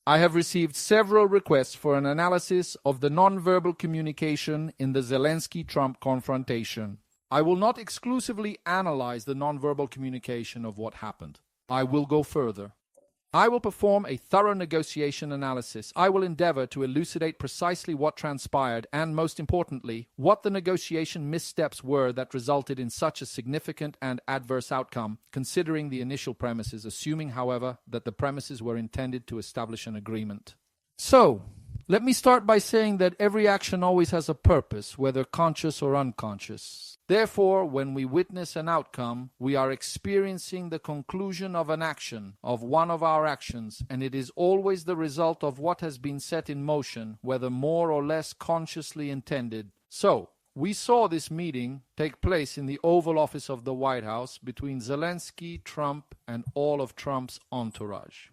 I have received several requests for an analysis of the nonverbal communication in the Zelensky-Trump confrontation. I will not exclusively analyze the nonverbal communication of what happened. I will go further. I will perform a thorough negotiation analysis. I will endeavor to elucidate precisely what transpired and, most importantly, what the negotiation missteps were that resulted in such a significant and adverse outcome, considering the initial premises, assuming, however, that the premises were intended to establish an agreement. So, let me start by saying that every action always has a purpose, whether conscious or unconscious. Therefore, when we witness an outcome, we are experiencing the conclusion of an action, of one of our actions, and it is always the result of what has been set in motion, whether more or less consciously intended. So, we saw this meeting take place in the Oval Office of the White House between Zelensky, Trump, and all of Trump's entourage.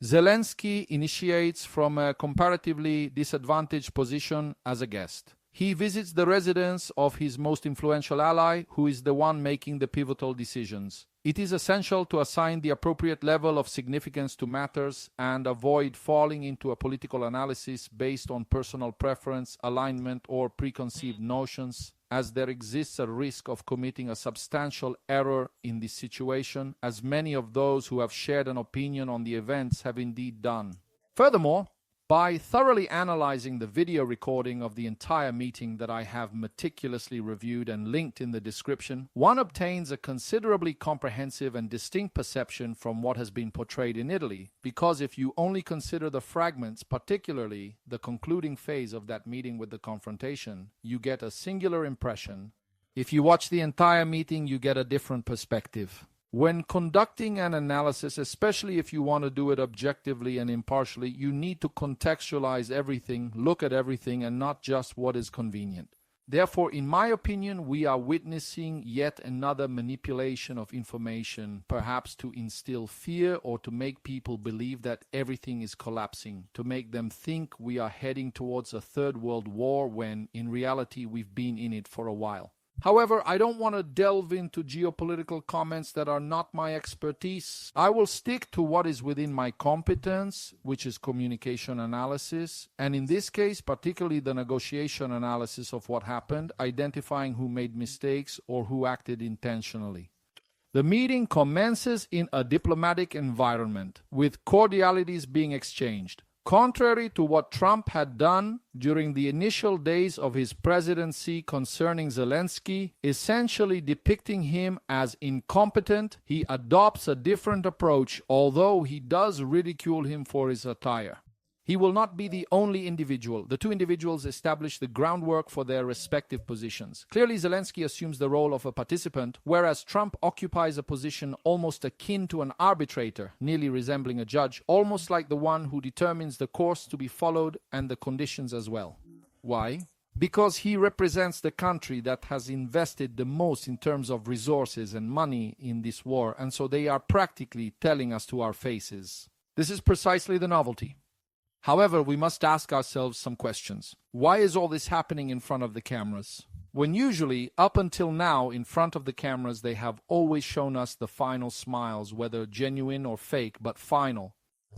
Zelensky initiates from a comparatively disadvantaged position as a guest. He visits the residence of his most influential ally, who is the one making the pivotal decisions. It is essential to assign the appropriate level of significance to matters and avoid falling into a political analysis based on personal preference, alignment, or preconceived notions, as there exists a risk of committing a substantial error in this situation, as many of those who have shared an opinion on the events have indeed done. Furthermore, by thoroughly analyzing the video recording of the entire meeting that I have meticulously reviewed and linked in the description, one obtains a considerably comprehensive and distinct perception from what has been portrayed in Italy, because if you only consider the fragments, particularly the concluding phase of that meeting with the confrontation, you get a singular impression. If you watch the entire meeting, you get a different perspective. When conducting an analysis, especially if you want to do it objectively and impartially, you need to contextualize everything, look at everything, and not just what is convenient. Therefore, in my opinion, we are witnessing yet another manipulation of information, perhaps to instill fear or to make people believe that everything is collapsing, to make them think we are heading towards a third world war when, in reality, we've been in it for a while. However, I don't want to delve into geopolitical comments that are not my expertise. I will stick to what is within my competence, which is communication analysis, and in this case, particularly the negotiation analysis of what happened, identifying who made mistakes or who acted intentionally. The meeting commences in a diplomatic environment, with cordialities being exchanged. Contrary to what Trump had done during the initial days of his presidency concerning Zelensky, essentially depicting him as incompetent, he adopts a different approach, although he does ridicule him for his attire. He will not be the only individual. The two individuals establish the groundwork for their respective positions. Clearly, Zelensky assumes the role of a participant, whereas Trump occupies a position almost akin to an arbitrator, nearly resembling a judge, almost like the one who determines the course to be followed and the conditions as well. Why? Because he represents the country that has invested the most in terms of resources and money in this war, and so they are practically telling us to our faces. This is precisely the novelty. However, we must ask ourselves some questions. Why is all this happening in front of the cameras? When usually, up until now, in front of the cameras, they have always shown us the final smiles, whether genuine or fake, but final.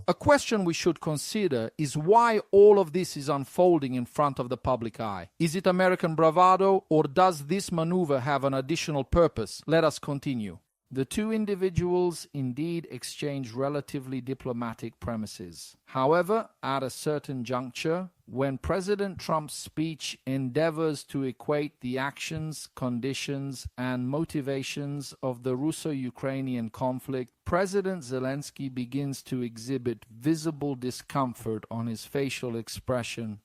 A question we should consider is why all of this is unfolding in front of the public eye. Is it American bravado, or does this maneuver have an additional purpose? Let us continue. The two individuals indeed exchange relatively diplomatic premises. However, at a certain juncture, when President Trump's speech endeavors to equate the actions, conditions, and motivations of the Russo-Ukrainian conflict, President Zelensky begins to exhibit visible discomfort on his facial expression.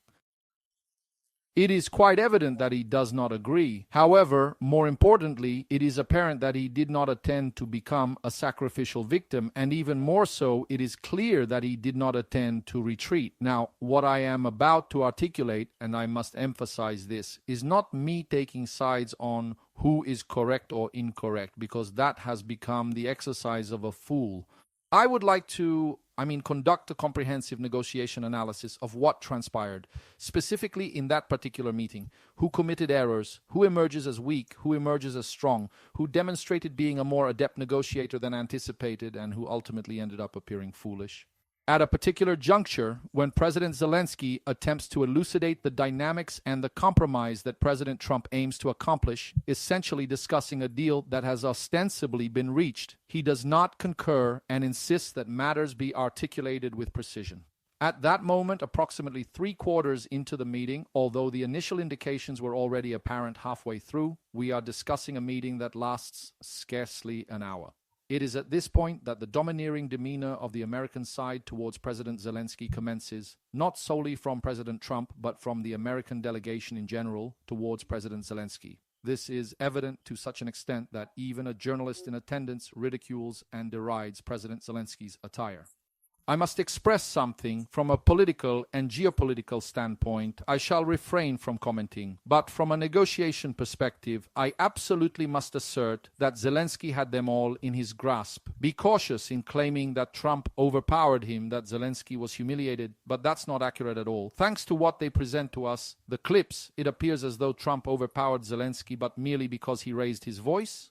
It is quite evident that he does not agree. However, more importantly, it is apparent that he did not intend to become a sacrificial victim, and even more so, it is clear that he did not intend to retreat. Now, what I am about to articulate, and I must emphasize this, is not me taking sides on who is correct or incorrect, because that has become the exercise of a fool. I would like to conduct a comprehensive negotiation analysis of what transpired, specifically in that particular meeting. Who committed errors, who emerges as weak, who emerges as strong, who demonstrated being a more adept negotiator than anticipated, and who ultimately ended up appearing foolish. At a particular juncture, when President Zelensky attempts to elucidate the dynamics and the compromise that President Trump aims to accomplish, essentially discussing a deal that has ostensibly been reached, he does not concur and insists that matters be articulated with precision. At that moment, approximately 3/4 into the meeting, although the initial indications were already apparent halfway through, we are discussing a meeting that lasts scarcely an hour. It is at this point that the domineering demeanor of the American side towards President Zelensky commences, not solely from President Trump, but from the American delegation in general towards President Zelensky. This is evident to such an extent that even a journalist in attendance ridicules and derides President Zelensky's attire. I must express something from a political and geopolitical standpoint. I shall refrain from commenting, but from a negotiation perspective, I absolutely must assert that Zelensky had them all in his grasp. Be cautious in claiming that Trump overpowered him, that Zelensky was humiliated, but that's not accurate at all. Thanks to what they present to us, the clips, it appears as though Trump overpowered Zelensky, but merely because he raised his voice?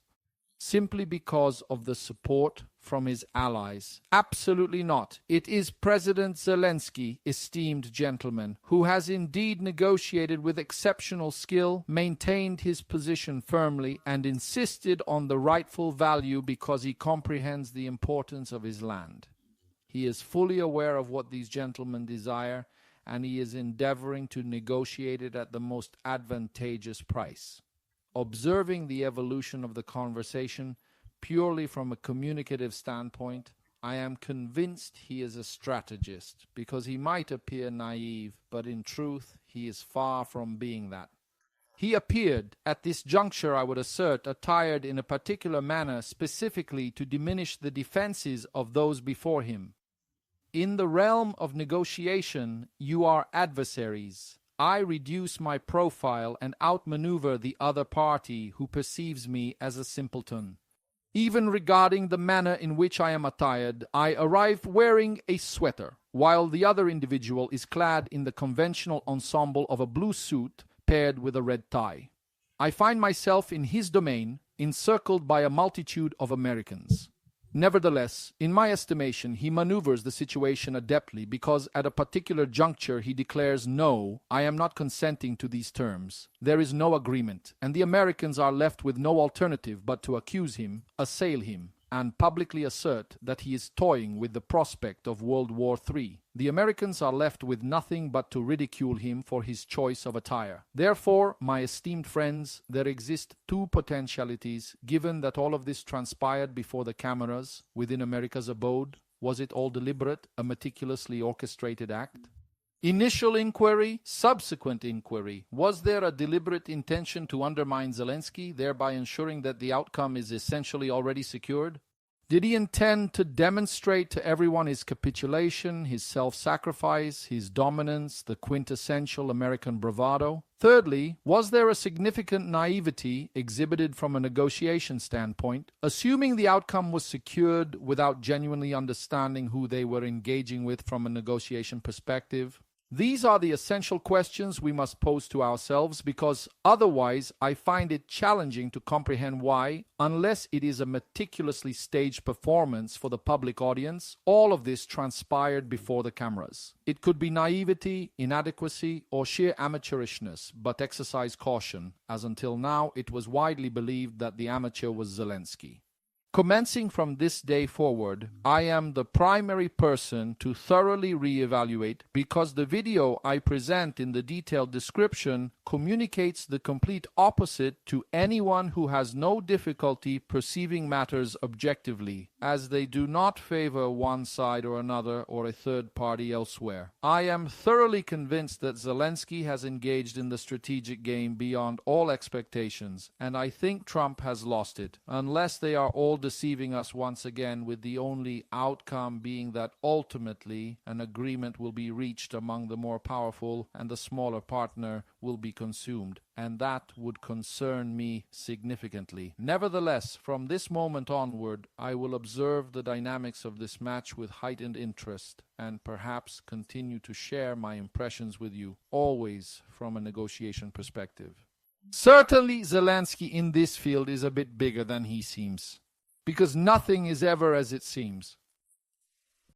Simply because of the support from his allies. Absolutely not. It is President Zelensky, esteemed gentlemen, who has indeed negotiated with exceptional skill, maintained his position firmly, and insisted on the rightful value because he comprehends the importance of his land. He is fully aware of what these gentlemen desire, and he is endeavoring to negotiate it at the most advantageous price. Observing the evolution of the conversation purely from a communicative standpoint, I am convinced he is a strategist, because he might appear naive, but in truth he is far from being that. He appeared, at this juncture I would assert, attired in a particular manner specifically to diminish the defenses of those before him. In the realm of negotiation, you are adversaries. I reduce my profile and outmaneuver the other party who perceives me as a simpleton. Even regarding the manner in which I am attired, I arrive wearing a sweater, while the other individual is clad in the conventional ensemble of a blue suit paired with a red tie. I find myself in his domain, encircled by a multitude of Americans. Nevertheless, in my estimation, he maneuvers the situation adeptly because at a particular juncture he declares, "No, I am not consenting to these terms. There is no agreement," and the Americans are left with no alternative but to accuse him, assail him, and publicly assert that he is toying with the prospect of World War III. The Americans are left with nothing but to ridicule him for his choice of attire. Therefore, my esteemed friends, there exist two potentialities, given that all of this transpired before the cameras, within America's abode. Was it all deliberate, a meticulously orchestrated act? Initial inquiry, subsequent inquiry. Was there a deliberate intention to undermine Zelensky, thereby ensuring that the outcome is essentially already secured? Did he intend to demonstrate to everyone his capitulation, his self-sacrifice, his dominance, the quintessential American bravado? Thirdly, was there a significant naivety exhibited from a negotiation standpoint, assuming the outcome was secured without genuinely understanding who they were engaging with from a negotiation perspective? These are the essential questions we must pose to ourselves, because otherwise I find it challenging to comprehend why, unless it is a meticulously staged performance for the public audience, all of this transpired before the cameras. It could be naivety, inadequacy, or sheer amateurishness, but exercise caution, as until now it was widely believed that the amateur was Zelensky. Commencing from this day forward, I am the primary person to thoroughly reevaluate, because the video I present in the detailed description communicates the complete opposite to anyone who has no difficulty perceiving matters objectively, as they do not favor one side or another or a third party elsewhere. I am thoroughly convinced that Zelensky has engaged in the strategic game beyond all expectations, and I think Trump has lost it, unless they are all deceiving us once again, with the only outcome being that ultimately an agreement will be reached among the more powerful and the smaller partner will be consumed, and that would concern me significantly. Nevertheless, from this moment onward, I will observe the dynamics of this match with heightened interest, and perhaps continue to share my impressions with you, always from a negotiation perspective. Certainly, Zelensky in this field is a bit bigger than he seems, because nothing is ever as it seems.